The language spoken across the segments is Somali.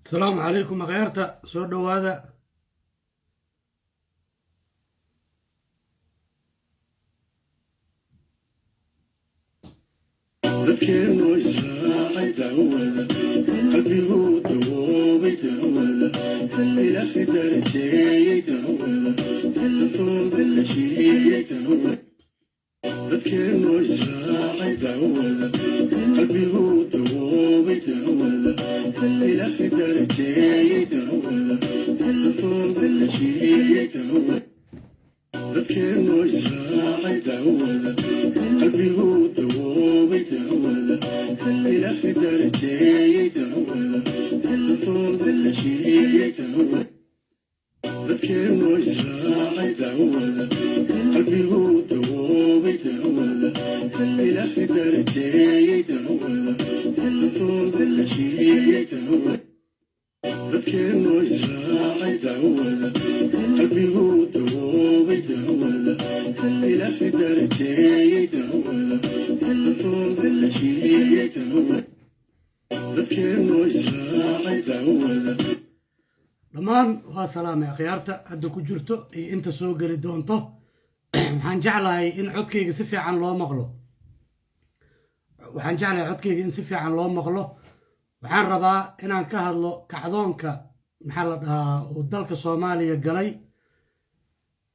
السلام عليكم غيرتا سودو هذا ذكرني إسراعي دعوة قلبي هو دوبي دعوة إلى حدر جاي دعوة طول الشي دعوة ذكرني إسراعي دعوة قلبي هو دوبي دعوة إلى حدر جاي دعوة طول الشي دعوة ذكرني إسراعي دعوة قلبي هو دوبي دعوة إلى حدر جاي دعوة طول الشي دعوة ذكرني إسراعي دعوة قلبي هو دوبي دعوة إلى حدر جاي دعوة طول الشي دعوة ذكرني إسراعي دعوة قلبي هو دوبي دعوة إلى حدر جاي دعوة طول الشي دعوة ذكرني إسراعي دعوة دمان وسلام يا خيارتا هدا كجرتو إي انت سو غلي دونتو waxaan jeclahay in codkayga si fiican loo maqlo waxaan rabaa inaan ka hadlo kacdoonka maxaa la dhahaa oo dalka Soomaaliya galay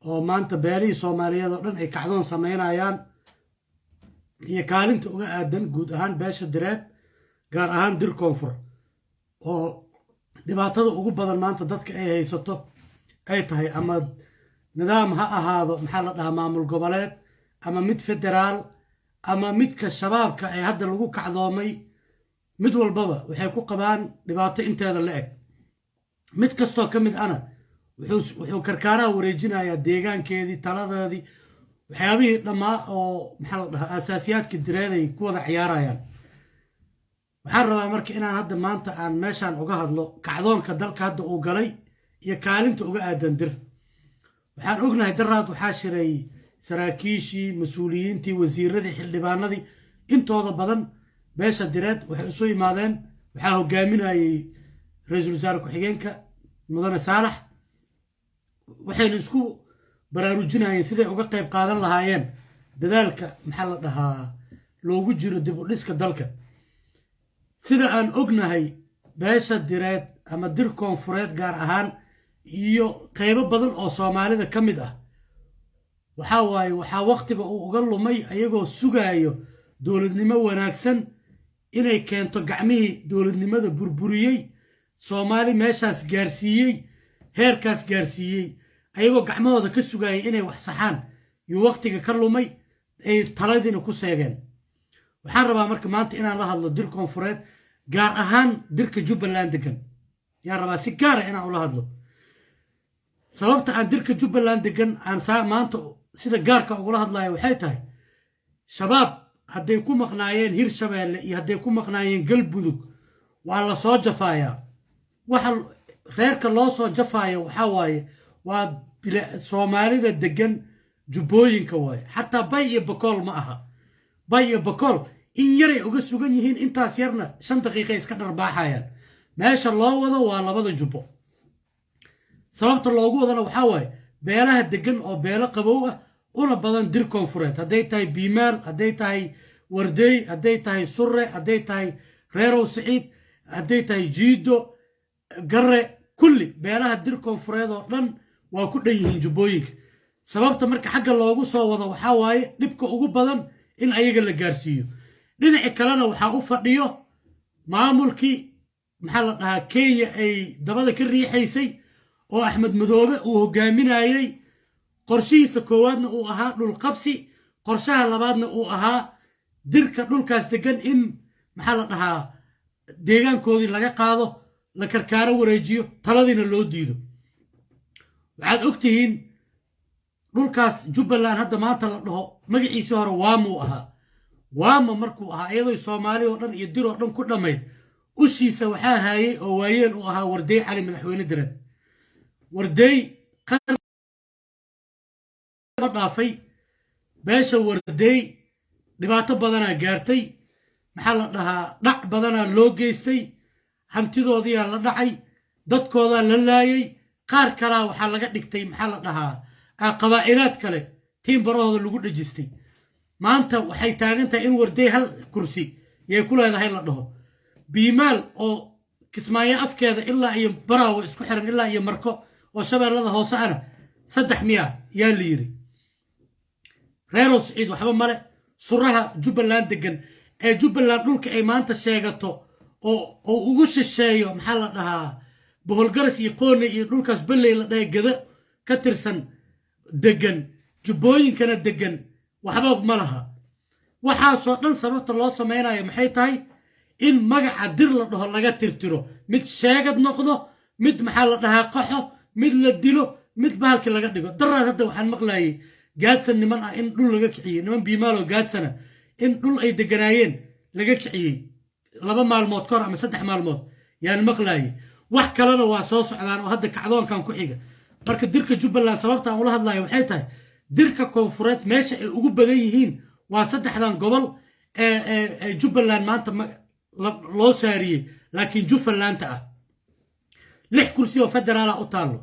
oo maanta beelihii Soomaaliyeed oo dhan ay kacdoon sameynayaan iyo kaalinta uga aadan guud ahaan beesha direed gaar ahaan dir koonfur oo dhibaatada ugu badan maanta dadka ay haysato ay tahay ama nidaam ha ahaado maxaa la dhahaa maamul goboleed ama mid federaal ama midka shabaabka ay hadda lagu kacdoomay mid walbaba waxay ku qabaan dhibaato inteeda la eg mid kastoo ka mid ana wuxuu karkaaraha wareejinayaa deegaankeedii taladeedii waxyaabihii dhammaa oo maxaa la dhahaa asaasiyaadka direed ay ku wada ciyaarayaan waxaan rabaa marka inaan hadda maanta aan meeshaan uga hadlo kacdoonka dalka hadda uu galay iyo kaalinta uga aadan dir waxaan ognahay daraad waxaa shiray saraakiishii mas-uuliyiintii wasiiradii xildhibaanadii intooda badan beesha direed waxay isu yimaadeen waxaa hogaaminayay ra-iisul wasaare ku-xigeenka mudane saalax waxayna isku baraarujinayeen siday uga qayb qaadan lahaayeen dadaalka maxaa la dhahaa loogu jiro dib u dhiska dalka sida aan ognahay beesha direed ama dir koonfureed gaar ahaan iyo qaybo badan oo Soomaalida ka mid ah waxaa waqtiga uu uga lumay ayagoo sugayo dowladnimo wanaagsan inay keento gacmihii dowladnimada burburiyey Soomaali meeshaas gaarsiiyey heerkaas gaarsiiyey ayagoo gacmahooda ka sugayay inay wax saxaan iyo waqtiga ka lumay ay taladina ku seegeen waxaan rabaa marka maanta inaan la hadlo dir koonfureed gaar ahaan dirka Jubbaland degan yaan rabaa si gaar ah inaan ula hadlo sababta aan dirka Jubbaland degan aan maanta sida gaarka ugula hadlayo waxay tahay shabaab hadday ku maqnaayeen Hirshabeelle iyo hadday ku maqnaayeen Galmudug waa la soo jafaaya waxa reerka loo soo jafaayo waxa waaye waa Soomaalida degan jubbooyinka waaye xataa Bay iyo Bakool ma aha Bay iyo Bakool in yaray uga sugan yihiin intaas yarna 5 daqiiqo iska dharbaaxayaan meesha loo wado waa labada jubbo sababta loogu wadana waxa waaye beelaha degan oo beelo qabow ah una badan dir koonfureed hadday tahay Biimaal hadday tahay Wardeey hadday tahay Surre hadday tahay Reerow Saciid hadday tahay Jiido Garre kulli beelaha dir koonfureed oo dhan waa ku dhan yihiin jubbooyinka sababta marka xagga loogu soo wado waxa waaye dhibka ugu badan in ayaga la gaarsiiyo dhinaca kalena waxa u fadhiyo maamulkii maxaa la dhahaa Kenya ay dabada ka riixaysay oo Axmed Madoobe uu hogaaminayay qorshihiisa koowaadna uu ahaa dhul qabsi qorshaha labaadna uu ahaa dirka dhulkaas degan in maxaa la dhahaa deegaankoodii laga qaado la karkaaro wareejiyo taladiina loo diido waxaad ogtihiin dhulkaas Jubbaland hadda maanta la dhaho magaciisa hore Waamu ahaa Waama markuu ahaa iyadoo Soomaali oo dhan iyo dir oo dhan ku dhamayd ushiisa waxaa haayay oo waayeel uu ahaa Wardeey Cali madaxweyne direed Wardeey dhaafay beesha warday dhibaato badanaa gaartay maxaa la dhahaa dhac badanaa loo geystay hantidoodiyaa la dhacay dadkoodaa la laayay qaar kalaa waxaa laga dhigtay maxaa la dhahaa qabaa'ilaad kale tiin barahooda lagu dhejistay maanta waxay taagan tahay in warday hal kursi yay ku leedahay la dhaho biimaal oo kismaayo afkeeda ilaa iyo baraawo isku xiran ilaa iyo marko oo shabeellada hoose ana 3 miya yaa la yiri reerow siciid waxba male suraha jubbaland degan ee jubbaland dhulka ay maanta sheegato oo ugu shisheeyo maxaa la dhahaa boholgaras iyo qoone iyo dhulkaas balley la dhahay gada ka tirsan degan jubbooyinkana degan waxba ma laha waxaasoo dhan sababta loo samaynayo maxay tahay in magaca dir la dhaho laga tirtiro mid sheegad noqdo mid maxaa la dhahaa qaxo mid la dilo mid bahalkii laga dhigo daraad hadda waxaan maqlaayay gaadsan niman ah in dhul laga kiciyey niman biimaaloo gaadsana in dhul ay deganaayeen laga kiciyey 2 maalmood kahor ama 3 maalmood yaan maqlaayay wax kalena waa soo socdaan oo hadda kacdoonkan ku xiga marka dirka jubbaland sababta aan ula hadlayo waxay tahay dirka koonfureed meesha ay ugu badan yihiin waa 3dan gobol ee jubbaland maanta loo saariyey laakiin jubbalanta ah 6 kursi oo federaal u taalo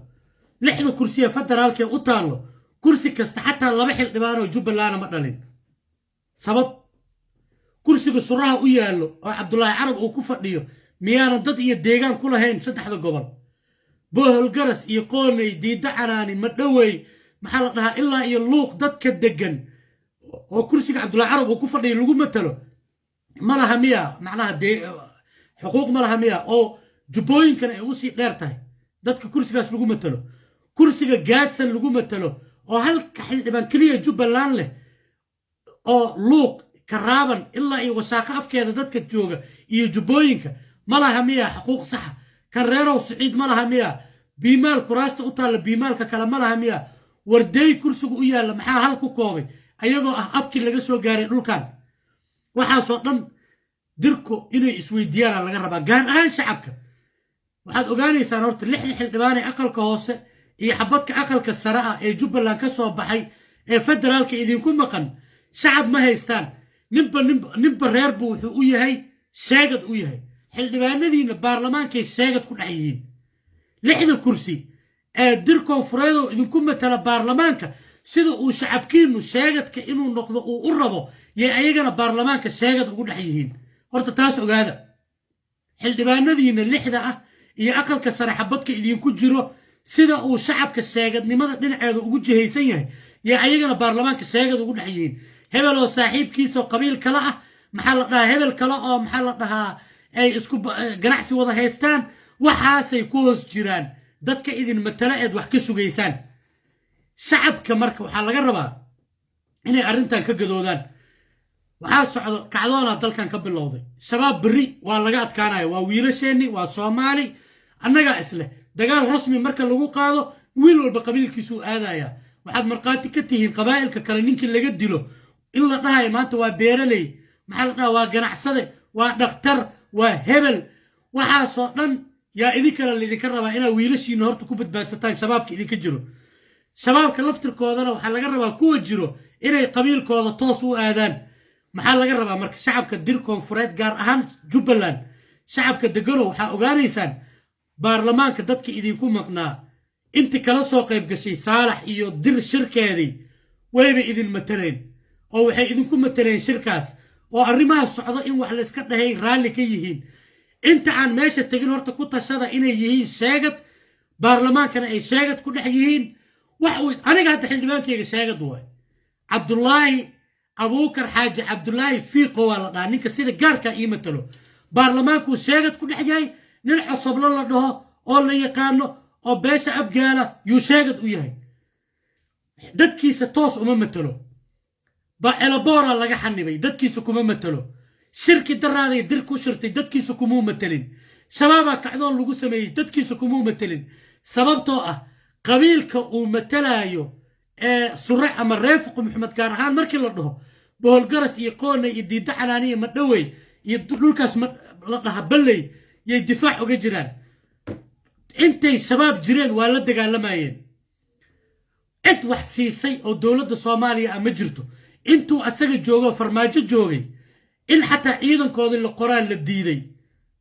6 kursi oo federaalka u taalo kursi kasta xataa 2 xildhibaan oo jubbaland ma dhalin sabab kursiga suraha u yaalo oo cabdullaahi carab uu ku fadhiyo miyaana dad iyo deegaan ku lahayn 3 gobol boholgaras iyo qooney diida canaani ma dhawey maxaa la dhahaa ilaa iyo luuq dadka degan oo kursiga cabdullaahi carab uu ku fadhiyo lagu matalo ma laha miya macnaha xuquuq ma laha miya oo jubbooyinkan ay u sii dheer tahay dadka kursigaas lagu matalo kursiga gaadsan lagu matalo oo halka xildhibaan kaliya jubbaland leh oo luuq karaaban ilaa iyo wasaaqo afkeeda dadka jooga iyo jubbooyinka ma laha miya xuquuq saxa kan reerow siciid ma laha miya biimaal kuraasta u taalla biimaalka kale ma laha miya warday kursigu u yaalla maxaa hal ku koobay ayagoo ah abkii laga soo gaaray dhulkan waxaasoo dhan dirku inay isweydiiyaan laga rabaa gaar ahaan shacabka waxaad ogaanaysaan horta 6 xildhibaan ee aqalka hoose iyo xabadka aqalka sare ah ee jubbaland ka soo baxay ee federaalka idinku maqan shacab ma haystaan ninba reer buu wuxuu u yahay sheegad u yahay xildhibaanadiina baarlamaankay sheegad ku dhex yihiin 6 kursi ee dir koonfureedoo idinku matala baarlamaanka sida uu shacabkiinu sheegadka inuu noqdo uu u rabo yay ayagana baarlamaanka sheegad ugu dhex yihiin horta taas ogaada xildhibaanadiina 6 ah iyo aqalka sare xabadka idinku jiro sida uu shacabka sheegadnimada dhinaceeda ugu jihaysan yahay yay ayagana baarlamaanka sheegad ugu dhex yihiin hebel oo saaxiibkiisa oo qabiil kale ah maxaa la dhahaa hebel kale oo maxaa la dhahaa ay isku ganacsi wada haystaan waxaasay ku hoos jiraan dadka idin matala eed wax ka sugaysaan shacabka marka waxaa laga rabaa inay arrintan ka gadoodaan waxaa socdo kacdoona dalkan ka bilowday shabaab berri waa laga adkaanaya waa wiilasheenni waa soomaali annagaa isleh dagaal rasmi marka lagu qaado wiil walba qabiilkiisuu aadaya waxaad markhaati ka tihiin qabaa'ilka kale ninkii laga dilo in la dhahayo maanta waa beeraley maxaa la dhahaa waa ganacsade waa dhakhtar waa hebel waxaasoo dhan yaa idinkale laydinka rabaa inaa wiilashiina horta ku badbaadsataan shabaabka idinka jiro shabaabka laftirkoodana waxaa laga rabaa kuwa jiro inay qabiilkooda toos u aadaan maxaa laga rabaa marka shacabka dir koonfureed gaar ahaan jubbaland shacabka degano waxaa ogaanaysaan baarlamaanka dadka idinku maqnaa inti kala soo qayb gashay saalax iyo dir shirkeedii wayba idin mataleen oo waxay idinku mataleen shirkaas oo arrimaha socdo in wax la iska dhahay raalli ka yihiin inta aan meesha tegin horta ku tashada inay yihiin sheegad baarlamaankana ay sheegad ku dhex yihiin wax aniga hadda xildhibaankayga sheegad waay cabdullaahi abuukar xaaji cabdullaahi fiiqo waa la dhahaa ninka sida gaarkaa ii matalo baarlamaankuu sheegad ku dhex yahay nin cosoblo la dhaho oo la yaqaano oo beesha abgaala yuu sheegad u yahay dadkiisa toos uma matalo elabora laga xanibay dadkiisa kuma matalo shirki daraaday dir ku shirtay dadkiisa kumuu matalin shabaabaa kacdoon lagu sameeyey dadkiisa kumuu matalin sababtoo ah qabiilka uu matalaayo ee sure ama reefuq maxamed gaar ahaan markii la dhaho boholgaras iyo qoone iyo diida canaaniya ma dhawey iyo dhulkaas la dhaha balley yay difaac uga jiraan intay shabaab jireen waa la dagaalamayeen cid wax siisay oo dowladda soomaaliya ah ma jirto intuu asaga joogo farmaajo joogay in xataa ciidankoodii la qoraal la diiday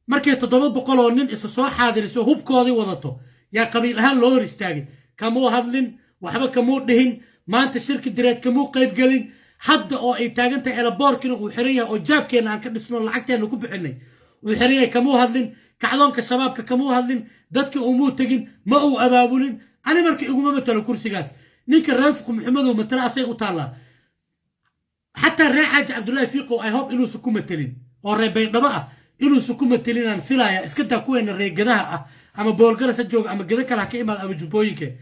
markay 700 oo nin isa soo xaadiriso hubkoodii wadato yaa qabiil ahaan loo hor istaagay kamuu hadlin waxba kamuu dhihin maanta shirki direed kamuu qayb gelin hadda oo ay taagantahay elaboorkina uu xiran yahay oo jaabkeena aan ka dhisno lacagteena ku bixinay uu xiran yahay kamuu hadlin kacdoonka shabaabka kamuu hadlin dadka umuu tegin ma uu abaabulin ani marka iguma matalo kursigaas ninka raafiq maxamed oo matala asay u taala حتى الرئيس عبد الله فيقو I hope إنه سكومة تلين أو ربي دبا إنه سكومة تلين عن فيلايا إسكتها كوين الرئيس جدها أما بولجرا سجوج أما جدك على كيما أبو جبويك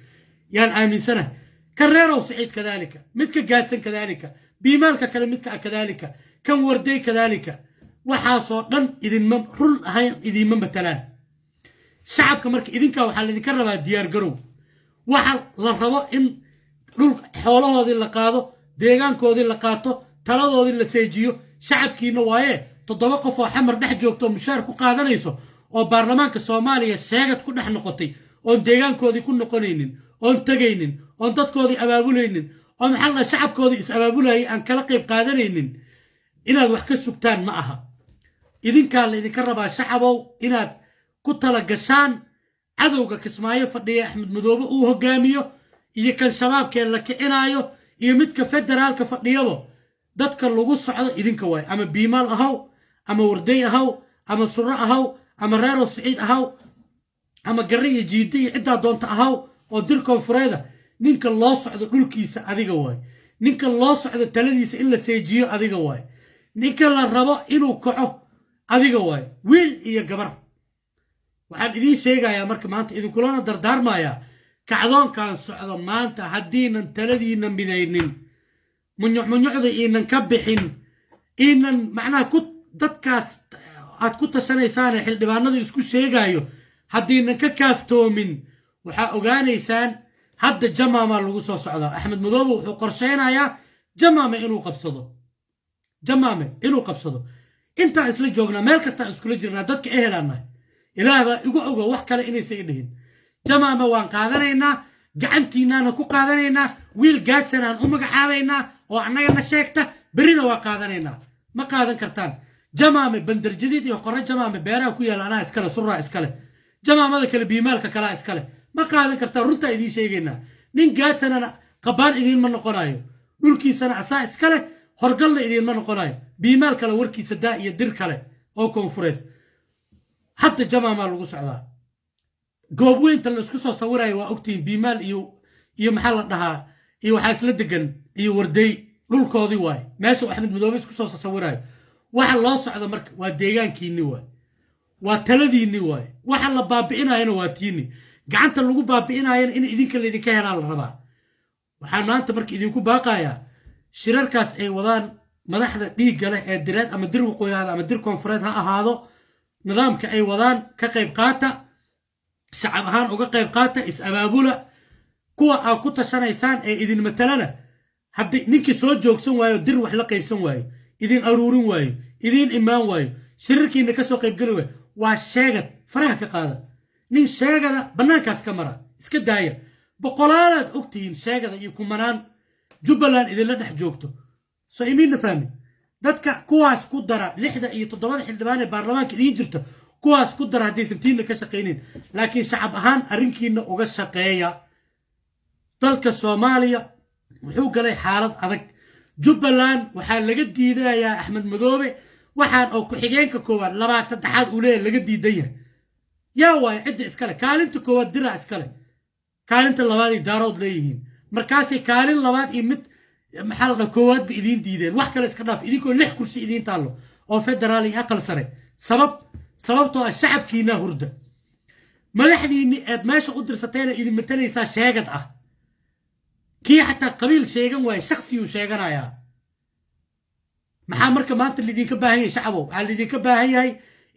يعني آمن سنة كريرة وسعيد كذلك متك جالسن كذلك بيمالك كلمتك كذلك كم وردي كذلك وحاصل لن إذن مم رل هاي إذن مم بتلان شعب كمرك إذن كوحل إذن كربا ديار جرو وحل للرواء إن رل حوله هذه اللقاضه deegaankoodii la qaato taladoodii la seejiyo shacabkiina waaye 7 qof oo xamar dhex joogto mushaar ku qaadanayso oo baarlamaanka Soomaaliya sheegad ku dhex noqotay oo deegaankoodii ku noqonaynin oo tagaynin oo dadkoodii abaabulaynin oo maxalla shacabkoodii is abaabulay aan kala qayb qaadanaynin inaad wax ka sugtaan ma aha idinka la idinka rabaa shacabow inaad ku tala gashaan cadowga Kismaayo fadhiya Axmed Madoobe uu hogaamiyo iyo kan shabaabkeen la kicinaayo iyo midka federaalka fadhiyabo dadka lagu socdo idinka way ama biimaal ahaw ama warday ahaw ama surra ahaw ama reero saciid ahaw ama garriye jiidi cidda doonta ahaw oo dir koonfureeda ninka loo socdo dhulkiisa adiga way ninka loo socdo taladiisa in la seejiyo adiga way ninka la rabo inuu kaco adiga way wiil iyo gabar waxaan idin sheegayaa marka maanta idin kulana dardaarmaya kacdoonkan socdo maanta haddiinan taladiina midaynin munyucda iinan ka bixin iinan macnaha ku dadkaas aad ku tashanaysaan xildhibaanada isku sheegayo haddiinan ka kaaftoomin waxaa ogaanaysaan hadda jamaama lagu soo socdaa Axmed Madoobe wuxuu qorsheynayaa jamaama inuu qabsado inta isla joognaa meel kasta iskula jirnaa dadka ehelaana ilaahba igu ogo wax kale inaysan dhihin jamaama waan qaadanayna gacantiinaana ku qaadanayna wiil gaadsanaan u magacaabayna oo annagana sheegta berina waa qaadanayna ma qaadan kartaan jamaama bandar jadiid iyo qorra jamaama beeraha ku yaala anaa iskale surraa iskale jamaamada kale biimaalka kala iskale ma qaadan kartaan runta idin sheegayna nin gaadsanana qabaan idin ma noqonayo dhulkiisana asaa iskale horgalna idin ma noqonayo biimaal kale warkiisa daa iyo dir kale oo koonfureed hatta jamaama lagu socdaa goob weynta la isku soo sawirayo waa ogtiin biimaal iyo maxaa la dhahaa iyo waxa isla degan iyo warday dhulkoodii waay meesha Axmed Madoobe isku soo sawirayo waxa loo socdo marka waa deegaankiini waay waa taladiini waay waxa la baabi'inayna waa tiini gacanta lagu baabi'inayna in idinka la idinka helaan la rabaa waxaan maanta marka idinku baaqayaa shirarkaas ay wadaan madaxda dhiigga leh ee direed ama dir waqooyiga ama dir koonfureed ha ahaado nidaamka ay wadaan ka qayb qaata shacab ahaan uga qayb qaata is abaabula kuwa aad ku tashanaysaan ee idin matalana haddii ninkii soo joogsan waayo dir wax la qaybsan waayo idin aruurin waayo idin imaan waayo shirarkiina ka soo qayb gali waayo waa sheegad faraha ka qaada nin sheegada bannaankaas ka mara iska daaya boqolaalaad ogtihiin sheegada iyo kumanaan Jubbaland idinla dhex joogto soo imiina fahmin dadka kuwaas ku dara 6 iyo 7 xildhibaan ee baarlamaanka idin jirta kuwaas ku dara haddii santiina ka shaqeyneen laakiin shacab ahaan arrinkiina uga shaqeeya dalka Soomaaliya wuxuu galay xaalad adag Jubbaland waxaa laga diidayaa Axmed Madoobe waxaan oo ku xigeenka koowaad labaad saddexaad uu leeyahay laga diidayaa yaa waay cidda iskale kaalinta koowaad dira iskale kaalinta labaad ay daarood leeyihiin markaasay kaalin labaad iyo mid maxaa la koowaad ba idin diideen wax kale iska dhaaf idinkoo 6 kursi idin taalo oo federaal iyo aqal sare sababtoo ah shacabkiina hurda madaxdiini aad meesha u dirsateena idin matalaysaa sheegad ah kii xataa qabiil sheegan waay shakhsi uu sheeganayaa maxaa marka maanta lidinka baahan yahay shacabow waxaa lidinka baahan yahay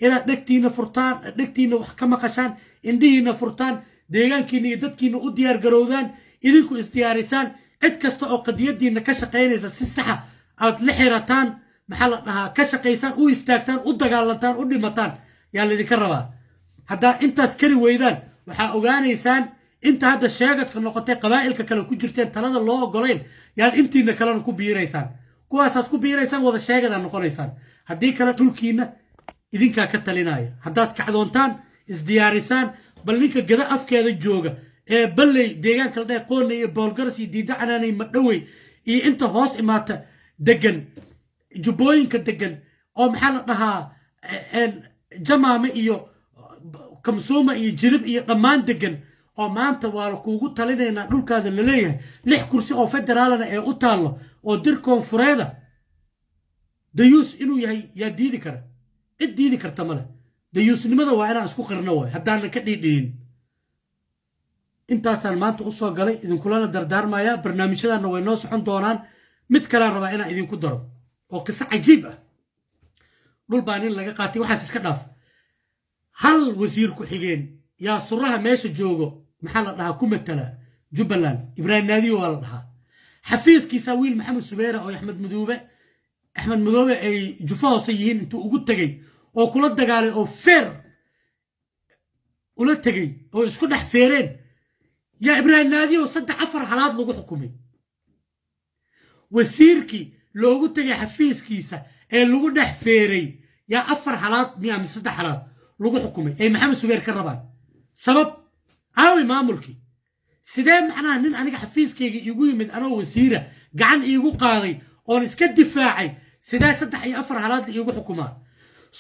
inaad dhegtiina furtaan dhegtiina wax ka maqashaan indhihiina furtaan deegaankiina iyo dadkiina u diyaar garowdaan idinku isdiyaarisaan cid kasta oo qadiyadiina ka shaqaynaysa si saxa aad la xirataan maxaa la dhahaa ka shaqaysaan u istaagtaan u dagaalantaan u dhimataan yaa lidinka rabaa haddaa intaas kari weydaan waxaa ogaanaysaan inta hadda sheegadka noqotay qabaa'ilka kale ku jirteen talada loo ogolayn yaad intiina kalena ku biiraysaan kuwaasaad ku biiraysaan wada sheegadaad noqonaysaan haddii kale dhulkiina idinkaa ka talinaya haddaad kacdoontaan isdiyaarisaan bal ninka gada afkeeda jooga ee balley deegaanka la dhahay qoonna iyo boolgaras iyo diida canaanay madhowey iyo inta hoos imaata degan jubbooyinka degan oo maxaa la dhahaa jamaame iyo kamsuuma iyo jirib iyo dhammaan degan oo maanta waa la kuugu talinaynaa dhulkaada la leeyahay 6 kursi oo federaalana ee u taallo oo dir koonfureeda dayuus inuu yahay yaa diidi kara cid diidi karta male dayuusnimada waa inaan isku qirno waay haddaanan ka dhiidhiin intaasaan maanta u soo galay idinkulana dardaarmayaa barnaamijyadaanna way noo socon doonaan mid kalaan rabaa inaan idinku daro oo qiso cajiib ah dhul baa nin laga qaatay waxaas iska dhaaf hal wasiir ku-xigeen yaa suraha meesha joogo maxaa la dhahaa ku matala jubbaland ibraahim naadiyo waa la dhahaa xafiiskiisa wiil maxamed subeera oo axmed madoobe ay jufo hoose yihiin intuu ugu tegey oo kula dagaalay oo feer ula tegey oo isku dhex feereen yaa ibraahim naadiyo 3-4 halaad lagu xukumay wasiirkii loogu tegay xafiiskiisa ee lagu dhex feeray yaa 4 halaad miya mise 3 halaad lagu xukumay ay maxamed subeer ka rabaan sabab aawi maamulkii sidee macnaha nin aniga xafiiskayga iigu yimid anoo wasiira gacan iigu qaaday oon iska difaacay sidee 3 iyo 4 halaad iigu xukumaa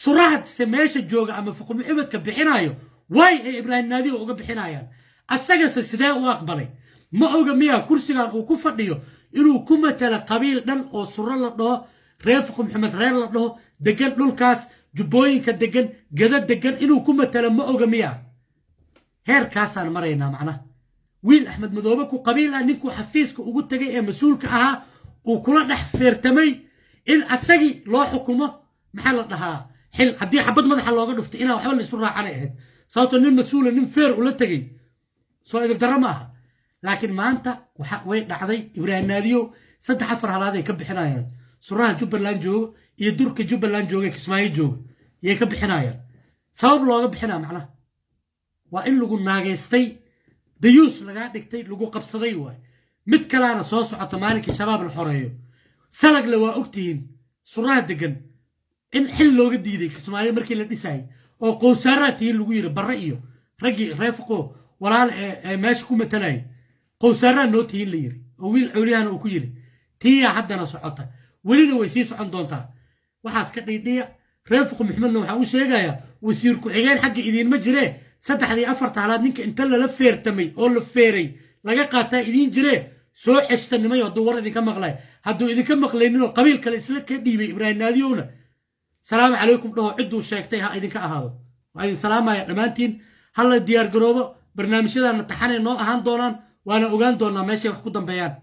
suraha meesha jooga ama fuqu maxamedka bixinayo way ay ibraahim naadiyo uga bixinayaan asagase sidee u aqbalay ma oga miya kursigan uu ku fadhiyo inuu ku matala qabiil dhan oo suro la dhaho reer fuqu maxamed reer la dhaho degan dhulkaas jubbooyinka degan gada degan inuu ku matala ma oga miya heerkaasaan maraynaa macnaha wiil axmed madoobe ku qabiil ah ninkuu xafiiska ugu tegay ee mas-uulka ahaa uu kula dhex feertamay in asagii loo xukumo maxaa la dhahaa xil haddii xabad madaxa looga dhuftay inaa waxba la isu raacanay ahayd sababtoo nin mas-uula nin feer ula tegey soo idib darro ma aha laakiin maanta way dhacday ibraahim naadiyo 3-4 halaad ay ka bixinayaan suraha jubbaland joogo iyo durka jubbaland jooga kismaayo jooga yay ka bixinayaan sabab looga bixinaa macnaha waa in lagu naageystay dayuus lagaa dhigtay lagu qabsaday waay mid kalaana soo socota maalinkii shabaab la xoreeyo salagle waa ogtihiin suraha degan in xil looga diiday kismaayo markii la dhisayay oo qowsaaraa tihiin lagu yiri barre iyo raggii reefuqo walaal ee meesha ku matalayay qowsaaraa noo tihiin la yiri oo wiil cawliyahana uu ku yiri tiyaa haddana socota welina way sii socon doontaa waxaas ka dhiidhiya reefuqo maxmedna waxaa u sheegayaa wasiir ku-xigeen xagga idiinma jiree 3 iyo 4 halaad ninka inta lala feertamay oo la feeray laga qaataa idiin jiree soo ceshtanimay hadduu war idinka maqlay hadduu idinka maqlayninoo qabiil kale isla ka dhiibay ibraahim naadiyowna salaamu calaykum dhaho cidduu sheegtay ha idinka ahaado waa idin salaamaya dhammaantiin halla diyaar garoobo barnaamijyadaana taxanay noo ahaan doonaan waana ogaan doonaa meeshay wax ku dambeeyaan